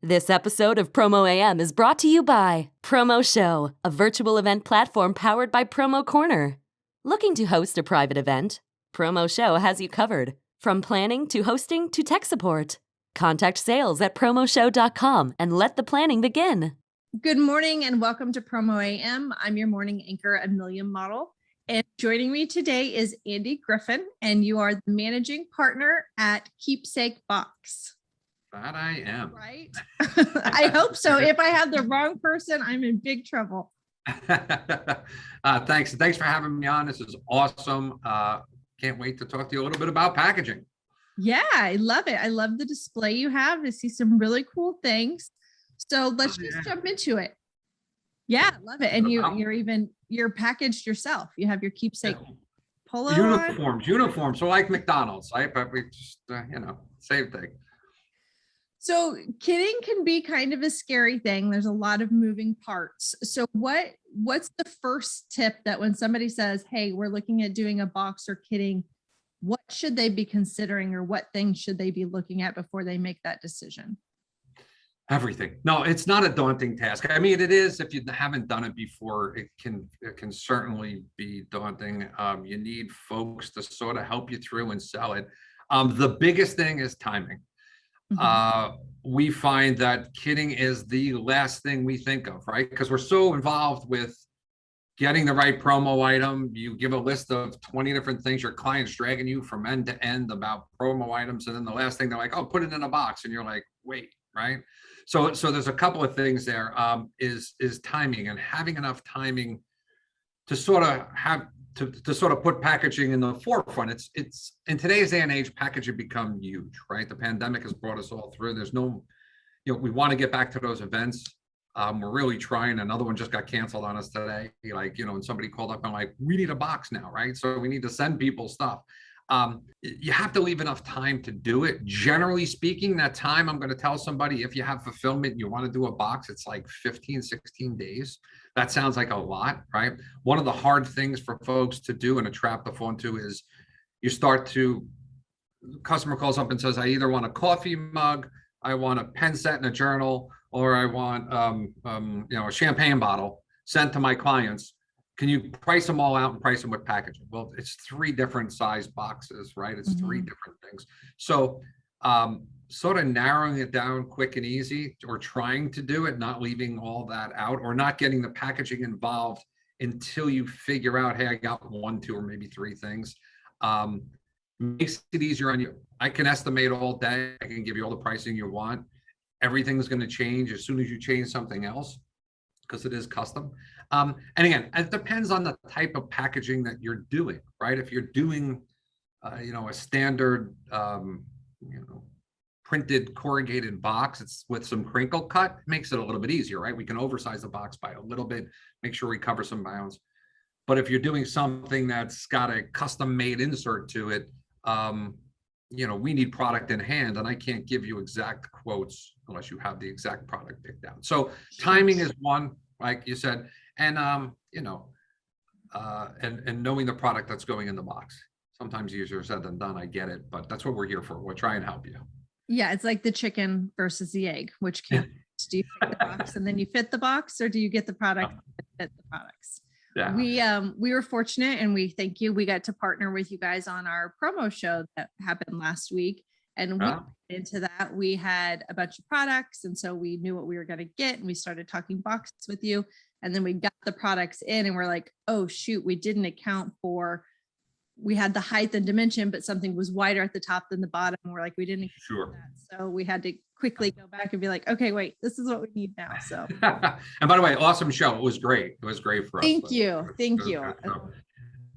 This episode of PromoAM is brought to you by Promo Show, a virtual event platform powered by Promo Corner. Looking to host a private event? Promo Show has you covered. From planning to hosting to tech support. Contact sales at promoshow.com and let the planning begin. Good morning and welcome to PromoAM. I'm your morning anchor, Amelia Model. And joining me today is Andy Griffin, and you are the managing partner at Keepsake Box. That I am. Right? I hope so. If I have the wrong person, I'm in big trouble. Thanks for having me on. This is awesome. Can't wait to talk to you a little bit about packaging. Yeah, I love it. I love the display you have. I see some really cool things. So let's just jump into it. Yeah, love it. And you're packaged yourself. You have your Keepsake polo uniforms. So like McDonald's, right? But we just, same thing. So kitting can be kind of a scary thing. There's a lot of moving parts. So what's the first tip that when somebody says, hey, we're looking at doing a box or kitting, what should they be considering or what things should they be looking at before they make that decision? Everything. No, it's not a daunting task. I mean, it is, if you haven't done it before, it can certainly be daunting. You need folks to sort of help you through and sell it. The biggest thing is timing. We find that kitting is the last thing we think of, right? Because we're so involved with getting the right promo item. You give a list of 20 different things, your client's dragging you from end to end about promo items. And then the last thing they're like, oh, put it in a box. And you're like, wait, right? So there's a couple of things there, is timing and having enough timing to sort of have to sort of put packaging in the forefront. It's in today's day and age, packaging become huge, right? The pandemic has brought us all through. There's no, we want to get back to those events. We're really trying. Another one just got canceled on us today. And somebody called up and like, we need a box now, right? So we need to send people stuff. You have to leave enough time to do it. Generally speaking, that time, I'm going to tell somebody, if you have fulfillment and you want to do a box, it's like 15, 16 days. That sounds like a lot, right? One of the hard things for folks to do and to trap the phone to is customer calls up and says, I either want a coffee mug, I want a pen set and a journal, or I want a champagne bottle sent to my clients. Can you price them all out and price them with packaging? Well, it's 3 different size boxes, right? It's 3 different things. So sort of narrowing it down quick and easy, or trying to do it, not leaving all that out, or not getting the packaging involved until you figure out, hey, I got 1, 2, or maybe 3 things. Makes it easier on you. I can estimate all day. I can give you all the pricing you want. Everything's going to change as soon as you change something else, because it is custom. And again, it depends on the type of packaging that you're doing, right? If you're doing, a standard, printed corrugated box, it's with some crinkle cut, makes it a little bit easier, right? We can oversize the box by a little bit, make sure we cover some bounds. But if you're doing something that's got a custom made insert to it, we need product in hand, and I can't give you exact quotes unless you have the exact product picked out. So timing is one, like you said, and and knowing the product that's going in the box. Sometimes easier said than done. I get it, but that's what we're here for. We'll try and help you. Yeah, it's like the chicken versus the egg. Which do you pick the box and then you fit the box, or do you get the product and fit the products? Yeah. We were fortunate, and we thank you. We got to partner with you guys on our promo show that happened last week. And into that, we had a bunch of products. And so we knew what we were going to get, and we started talking boxes with you. And then we got the products in, and we're like, oh, shoot, we didn't account for, we had the height and dimension, but something was wider at the top than the bottom. And we're like, we didn't account for that. So we had to quickly go back and be like, okay, wait, this is what we need now. So, and by the way, awesome show. It was great. It was great for us. Thank you. It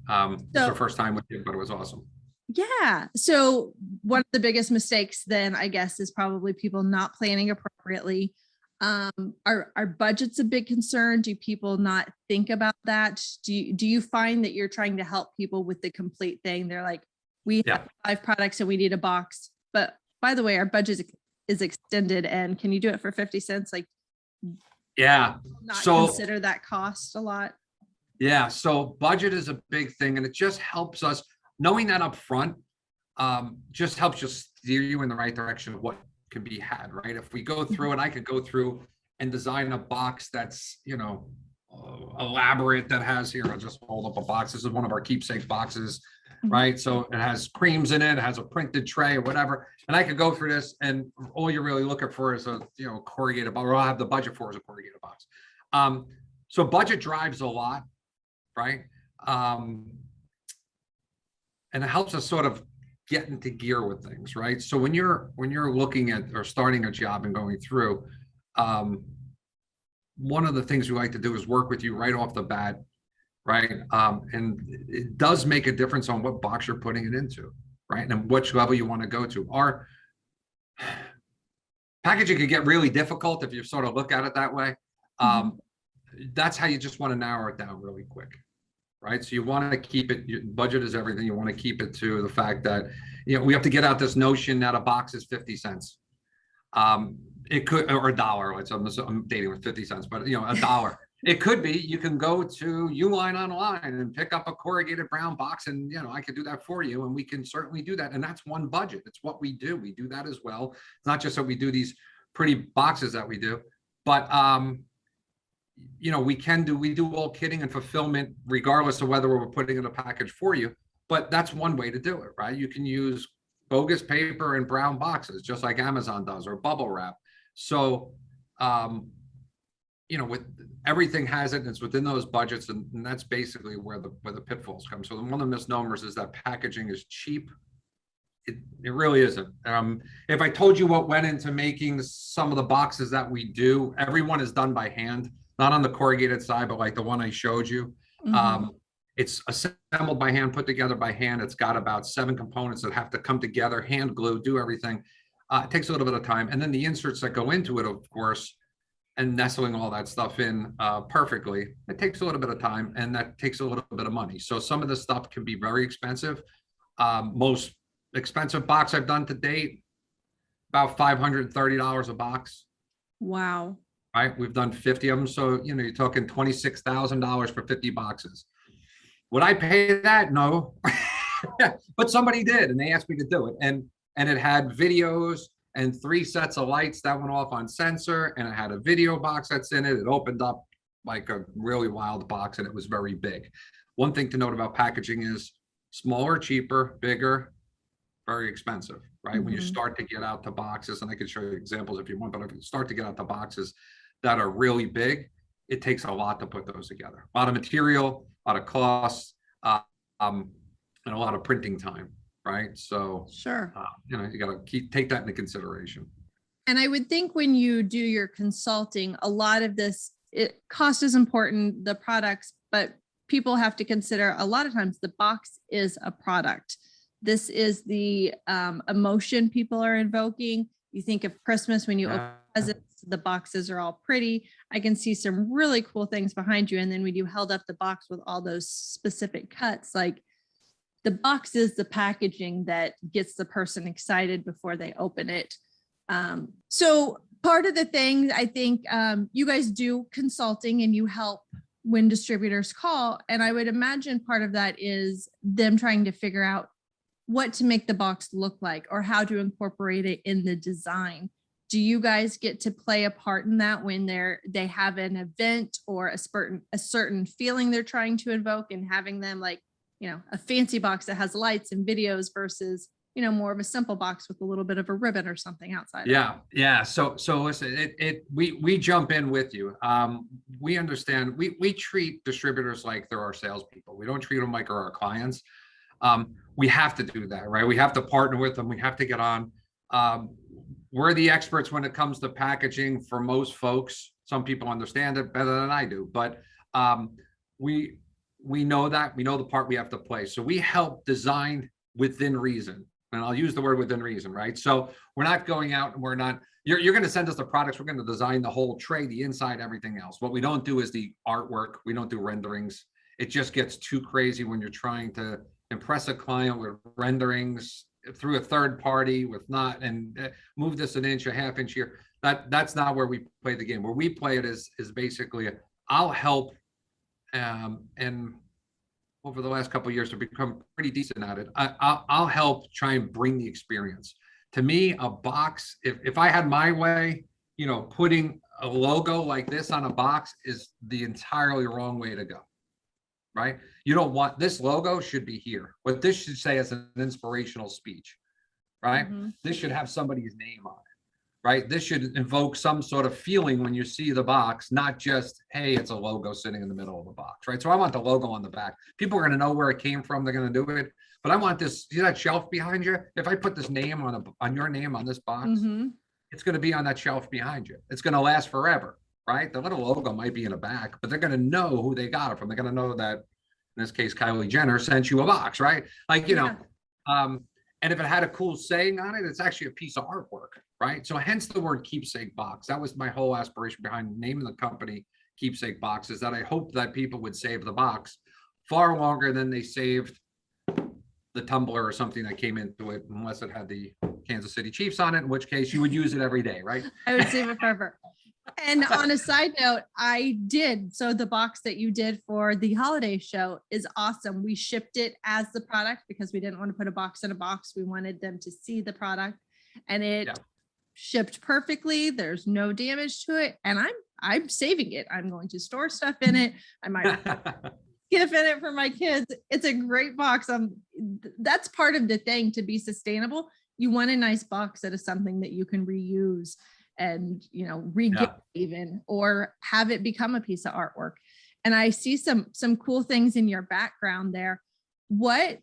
was our first time with you, but it was awesome. Yeah. So one of the biggest mistakes then, I guess, is probably people not planning appropriately. Are budgets a big concern? Do people not think about that? Do you find that you're trying to help people with the complete thing? They're like, we have 5 products and we need a box, but by the way, our budget is extended, and can you do it for 50 cents? Like, not consider that cost a lot. Yeah. So budget is a big thing, and it just helps us knowing that up front, just helps you steer you in the right direction of what can be had, right? If we go through and I could go through and design a box that's, you know, elaborate, that has here, I'll just hold up a box. This is one of our keepsake boxes, right? So it has creams in it, it has a printed tray or whatever. And I could go through this, and all you're really looking for is a, you know, corrugated box, or I'll have the budget for is a corrugated box. So budget drives a lot, right? And it helps us sort of get into gear with things, right? So when you're looking at or starting a job and going through, one of the things we like to do is work with you right off the bat, right? And it does make a difference on what box you're putting it into, right? And which level you want to go to. Our packaging could get really difficult if you sort of look at it that way. That's how you just want to narrow it down really quick, right? So you want to keep it, your budget is everything. You want to keep it to the fact that, you know, we have to get out this notion that a box is 50 cents. It could, or $1. I'm dating with 50 cents, but, you know, $1. It could be, you can go to Uline online and pick up a corrugated brown box, and, you know, I could do that for you, and we can certainly do that. And that's one budget. It's what we do. We do that as well. It's not just that we do these pretty boxes that we do, but, you know, we do all kitting and fulfillment regardless of whether we're putting in a package for you, but that's one way to do it, right? You can use bogus paper and brown boxes, just like Amazon does, or bubble wrap. So, you know, with everything has it, and it's within those budgets, and that's basically where the pitfalls come. So one of the misnomers is that packaging is cheap. It really isn't. If I told you what went into making some of the boxes that we do, everyone is done by hand, not on the corrugated side, but like the one I showed you. It's assembled by hand, put together by hand. It's got about 7 components that have to come together, hand glue, do everything. It takes a little bit of time. And then the inserts that go into it, of course, and nestling all that stuff in perfectly, it takes a little bit of time, and that takes a little bit of money. So some of this stuff can be very expensive. Most expensive box I've done to date, about $530 a box. Wow. Right, we've done 50 of them. So, you know, you're talking $26,000 for 50 boxes. Would I pay that? No. But somebody did, and they asked me to do it. And it had videos and 3 sets of lights that went off on sensor, and it had a video box that's in it. It opened up like a really wild box, and it was very big. One thing to note about packaging is smaller, cheaper, bigger, very expensive, right? When you start to get out to boxes, and I could show you examples if you want, but if you start to get out to boxes that are really big, it takes a lot to put those together. A lot of material, a lot of costs, and a lot of printing time, right? So, sure, you know, you got to take that into consideration. And I would think when you do your consulting, a lot of this, cost is important, the products, but people have to consider a lot of times the box is a product. This is the emotion people are invoking. You think of Christmas when you open presents, the boxes are all pretty. I can see some really cool things behind you. And then when you held up the box with all those specific cuts, like the box is the packaging that gets the person excited before they open it. So part of the thing, I think you guys do consulting and you help when distributors call. And I would imagine part of that is them trying to figure out what to make the box look like or how to incorporate it in the design. Do you guys get to play a part in that when they have an event or a certain feeling they're trying to invoke, and having them, like, you know, a fancy box that has lights and videos versus, you know, more of a simple box with a little bit of a ribbon or something outside? Yeah. So listen, we jump in with you. We understand. We treat distributors like they're our salespeople. We don't treat them like they're our clients. We have to do that, right? We have to partner with them. We have to get on. We're the experts when it comes to packaging for most folks. Some people understand it better than I do, but we know that. We know the part we have to play. So we help design within reason. And I'll use the word within reason, right? So we're not going out and you're going to send us the products. We're going to design the whole tray, the inside, everything else. What we don't do is the artwork. We don't do renderings. It just gets too crazy when you're trying to impress a client with renderings through a third party and move this an inch, a half inch here. That's not where we play the game. Where we play it is basically I'll help, and over the last couple of years to become pretty decent at it. I'll help try and bring the experience. To me, a box, if I had my way, you know, putting a logo like this on a box is the entirely wrong way to go, right? You don't want, this logo should be here. What this should say is an inspirational speech, right? This should have somebody's name on it, right? This should invoke some sort of feeling when you see the box, not just, hey, it's a logo sitting in the middle of the box, right? So I want the logo on the back. People are going to know where it came from. They're going to do it. But I want this, see that shelf behind you? If I put this name on your name on this box, it's going to be on that shelf behind you. It's going to last forever, right? The little logo might be in the back, but they're going to know who they got it from. They're going to know that, in this case, Kylie Jenner sent you a box, right? Like, you know, and if it had a cool saying on it, it's actually a piece of artwork, right? So hence the word Keepsake Box. That was my whole aspiration behind naming the company Keepsake Box, is that I hoped that people would save the box far longer than they saved the tumbler or something that came into it, unless it had the Kansas City Chiefs on it, in which case you would use it every day, right? I would save it forever. And on a side note, I did. So the box that you did for the holiday show is awesome. We shipped it as the product because we didn't want to put a box in a box. We wanted them to see the product, and it shipped perfectly. There's no damage to it. And I'm saving it. I'm going to store stuff in it. I might gift in it for my kids. It's a great box. That's part of the thing to be sustainable. You want a nice box that is something that you can reuse and, you know, re-gift even, or have it become a piece of artwork. And I see some cool things in your background there. What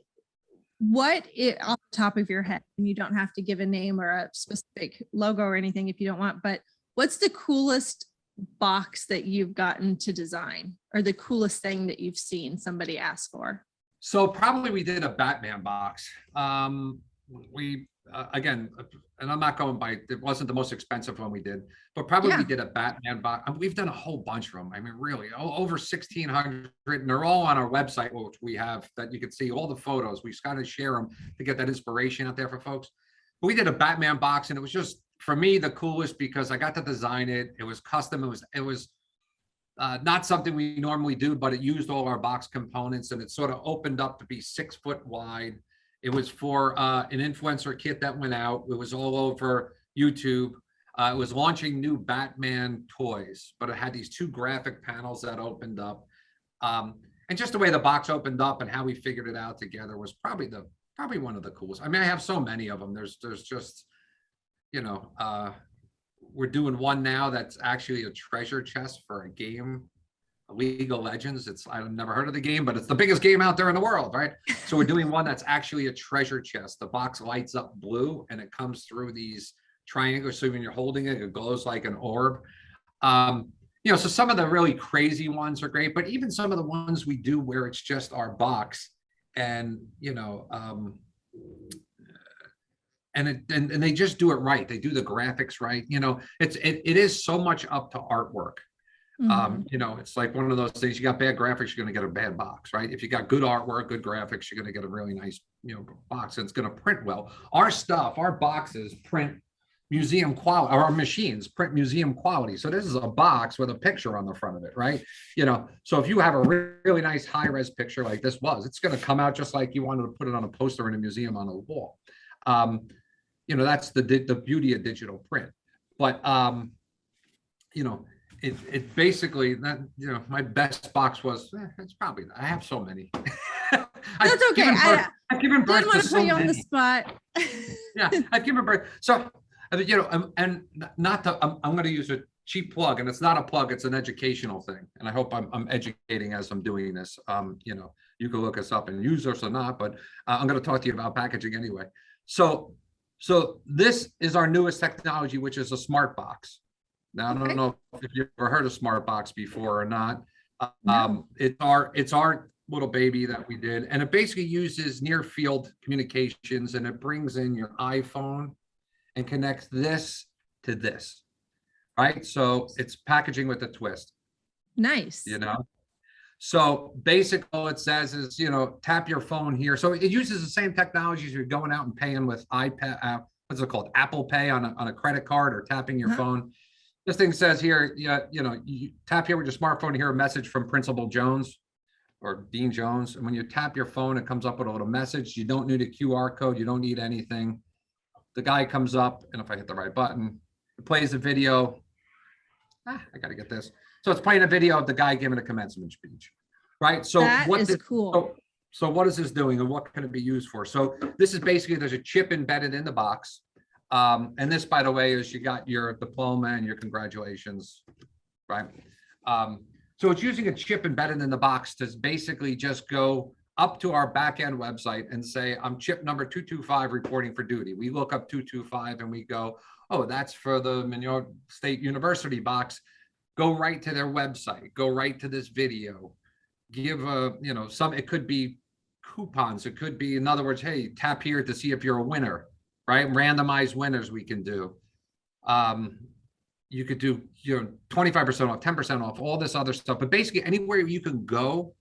it, off the top of your head, and you don't have to give a name or a specific logo or anything if you don't want, but what's the coolest box that you've gotten to design, or the coolest thing that you've seen somebody ask for? So probably we did a Batman box. We again, and I'm not going by, it wasn't the most expensive one we did, but probably we did a Batman box. We've done a whole bunch of them. I mean, really, over 1,600, and they're all on our website, which we have, that you can see all the photos. We've got to share them to get that inspiration out there for folks. But we did a Batman box, and it was just, for me, the coolest because I got to design it. It was custom. It was not something we normally do, but it used all our box components, and it sort of opened up to be 6 foot wide. It was for an influencer kit that went out. It was all over YouTube. It was launching new Batman toys, but it had these 2 graphic panels that opened up. And just the way the box opened up and how we figured it out together was probably one of the coolest. I mean, I have so many of them. There's just, you know, we're doing one now that's actually a treasure chest for a game, League of Legends. I've never heard of the game, but it's the biggest game out there in the world, right? So we're doing one that's actually a treasure chest. The box lights up blue and it comes through these triangles. So when you're holding it, it glows like an orb. You know, so some of the really crazy ones are great, but even some of the ones we do where it's just our box and, you know, and they just do it right. They do the graphics right. You know, it is so much up to artwork. You know, it's like one of those things. You got bad graphics, you're going to get a bad box, right? If you got good artwork, good graphics, you're going to get a really nice, you know, box, and it's going to print well. Our stuff, our boxes print museum quality. Our machines print museum quality. So this is a box with a picture on the front of it, right? You know, so if you have a really nice high-res picture like this was, it's going to come out just like you wanted to put it on a poster in a museum on a wall. You know, that's the beauty of digital print. But you know, it basically, that, you know, my best box was, it's probably, I have so many. That's okay. I've given birth didn't want to to put you so on the many. spot. Yeah, I've given birth. So, you know, and not to, I'm going to use a cheap plug, and it's not a plug, it's an educational thing. And I hope I'm educating as I'm doing this. You know, you can look us up and use us or not, but I'm going to talk to you about packaging anyway. So this is our newest technology, which is a smart box. Now, I don't know if you've ever heard of smart box before or not. No. It's our little baby that we did, and it basically uses near field communications, and it brings in your iPhone and connects this to this, right? So it's packaging with a twist. Nice. You know, so basically all it says is, you know, tap your phone here. So it uses the same technologies you're going out and paying with iPad, what's it called? Apple Pay on a credit card, or tapping your phone. This thing says here, you know, you tap here with your smartphone to hear a message from Principal Jones or Dean Jones. And when you tap your phone, it comes up with a little message. You don't need a QR code. You don't need anything. the guy comes up, and if I hit the right button, it plays a video. I got to get this. So it's playing a video of the guy giving a commencement speech, right? So that is cool. So what is this doing, and what can it be used for? So this is basically, there's a chip embedded in the box. And this, by the way, is you got your diploma and your congratulations, right? So it's using a chip embedded in the box to basically just go up to our back-end website and say, I'm chip number 225 reporting for duty. We look up 225 and we go, oh, that's for the Monroe State University box. Go right to their website, go right to this video, give it could be coupons. It could be, in other words, hey, tap here to see if you're a winner, right? Randomized winners we can do. You could do, 25% off, 10% off, all this other stuff. But basically anywhere you can go,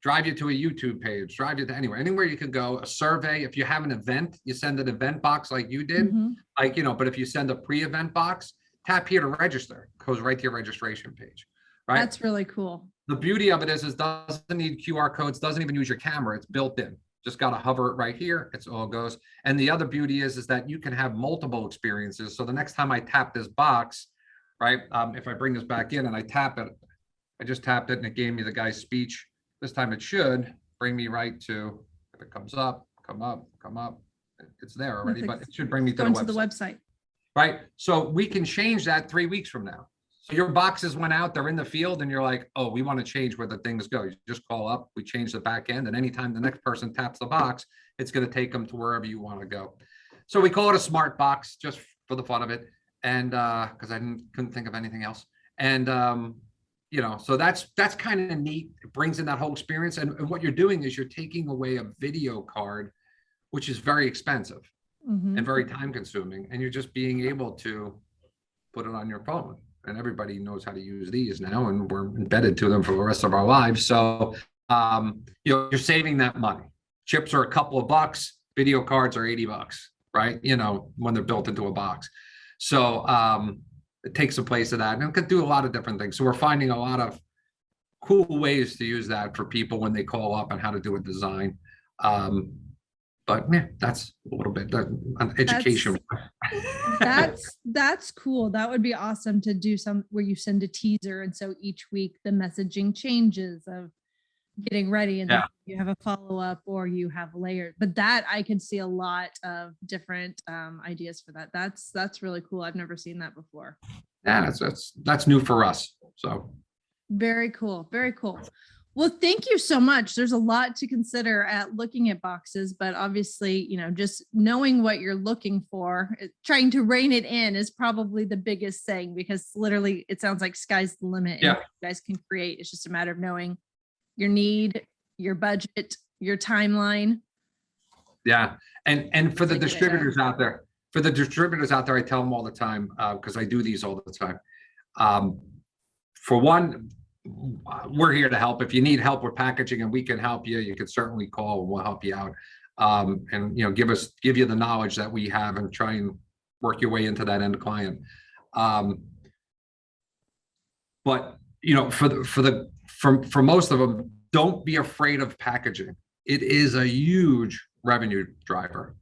drive you to a YouTube page, drive you to anywhere you can go, a survey. If you have an event, you send an event box like you did, but if you send a pre-event box, tap here to register, goes right to your registration page, right? That's really cool. The beauty of it is doesn't need QR codes, doesn't even use your camera. It's built in. Just got to hover it right here. It's all goes. And the other beauty is that you can have multiple experiences. So the next time I tap this box, right? If I bring this back in and I tap it, I just tapped it and it gave me the guy's speech. This time it should bring me right to, if it comes up, come up. It's there already, but it should bring me to the website. Right? So we can change that 3 weeks from now. So your boxes went out, they're in the field, and you're like, oh, we want to change where the things go. You just call up, we change the back end, and anytime the next person taps the box, it's going to take them to wherever you want to go. So we call it a smart box just for the fun of it. And because I couldn't think of anything else. And so that's kind of neat. It brings in that whole experience. And what you're doing is you're taking away a video card, which is very expensive and very time consuming. And you're just being able to put it on your phone. And everybody knows how to use these now, and we're embedded to them for the rest of our lives. So, you're saving that money. Chips are a couple of bucks, video cards are $80, right? When they're built into a box. So it takes the place of that, and it can do a lot of different things. So we're finding a lot of cool ways to use that for people when they call up and how to do a design. But yeah, that's a little bit an education. That's cool. That would be awesome to do some where you send a teaser, and so each week the messaging changes of getting ready, and then you have a follow-up or you have layers. But that I could see a lot of different ideas for that. That's really cool. I've never seen that before. Yeah, that's new for us. So very cool. Very cool. Well, thank you so much. There's a lot to consider at looking at boxes, but obviously, just knowing what you're looking for, trying to rein it in is probably the biggest thing, because literally it sounds like sky's the limit and what you guys can create. It's just a matter of knowing your need, your budget, your timeline. Yeah. And for the distributors out there, I tell them all the time, because I do these all the time. For one, we're here to help. If you need help with packaging and we can help you, you can certainly call and we'll help you out. And give you the knowledge that we have and try and work your way into that end client. But for most of them, don't be afraid of packaging. It is a huge revenue driver,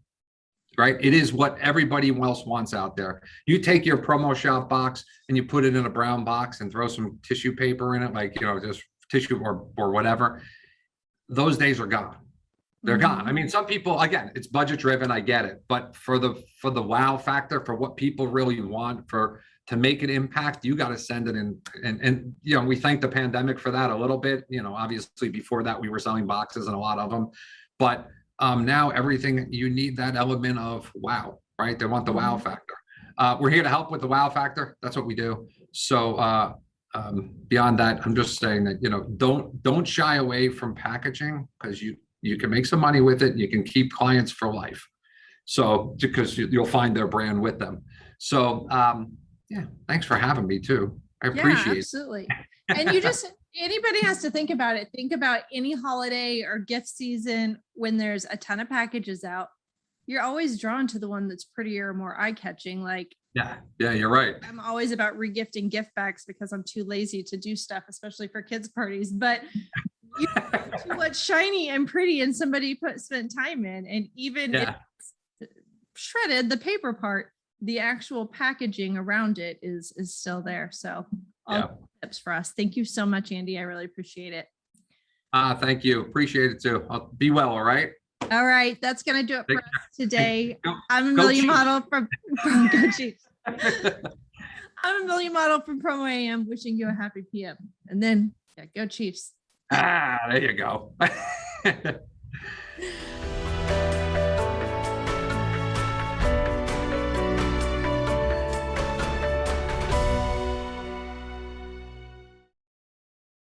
right? It is what everybody else wants out there. You take your promo shop box and you put it in a brown box and throw some tissue paper in it, just tissue or whatever. Those days are gone. They're gone. I mean, some people, again, it's budget driven. I get it, but for the wow factor, for what people really want, to make an impact, you got to send it in. And we thank the pandemic for that a little bit. Obviously before that we were selling boxes and a lot of them, but now everything, you need that element of wow, right? They want the wow factor. We're here to help with the wow factor. That's what we do. So beyond that, I'm just saying that, don't shy away from packaging, because you can make some money with it. You can keep clients for life. So because you'll find their brand with them. So thanks for having me too. I appreciate it. Absolutely. And anybody has to think about it. Think about any holiday or gift season when there's a ton of packages out. You're always drawn to the one that's prettier, more eye-catching. Yeah, you're right. I'm always about regifting gift bags because I'm too lazy to do stuff, especially for kids' parties. But you what's shiny and pretty and somebody spent time in, and even if shredded, the paper part, the actual packaging around it is still there. So all tips for us. Thank you so much, Andy. I really appreciate it. Thank you. Appreciate it too. Be well. All right. All right. That's going to do it for us today. Go I'm Amelia Chiefs. Model from Go Chiefs. I'm Amelia Model from PromoAM, wishing you a happy PM. And then go Chiefs. There you go.